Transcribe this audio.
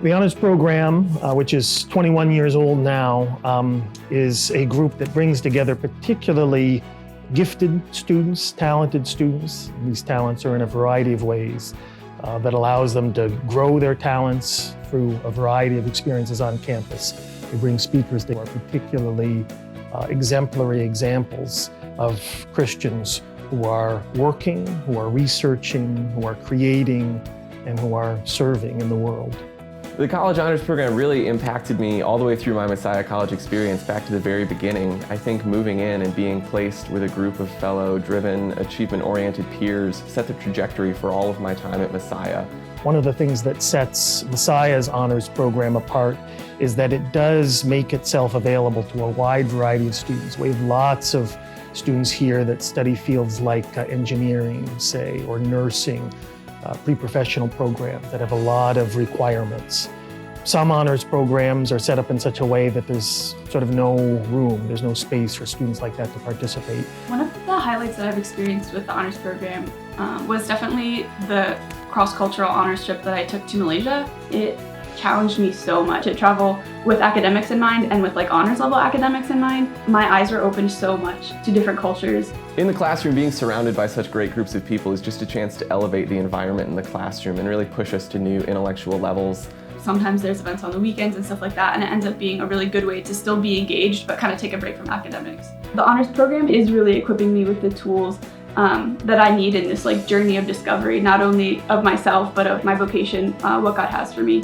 The honors program, which is 21 years old now, is a group that brings together particularly gifted students, talented students. These talents are in a variety of ways that allows them to grow their talents through a variety of experiences on campus. We bring speakers that are particularly exemplary examples of Christians who are working, who are researching, who are creating, and who are serving in the world. The College Honors Program really impacted me all the way through my Messiah College experience back to the very beginning. I think moving in and being placed with a group of fellow driven, achievement-oriented peers set the trajectory for all of my time at Messiah. One of the things that sets Messiah's honors program apart is that it does make itself available to a wide variety of students. We have lots of students here that study fields like engineering, say, or nursing, pre-professional programs that have a lot of requirements. Some honors programs are set up in such a way that there's sort of no room, there's no space for students like that to participate. One of the highlights that I've experienced with the honors program was definitely the cross-cultural honors trip that I took to Malaysia. It challenged me so much to travel with academics in mind and with honors level academics in mind. My eyes were opened so much to different cultures. In the classroom, being surrounded by such great groups of people is just a chance to elevate the environment in the classroom and really push us to new intellectual levels. Sometimes there's events on the weekends and stuff like that, and it ends up being a really good way to still be engaged but kind of take a break from academics. The honors program is really equipping me with the tools that I need in this journey of discovery, not only of myself but of my vocation, what God has for me.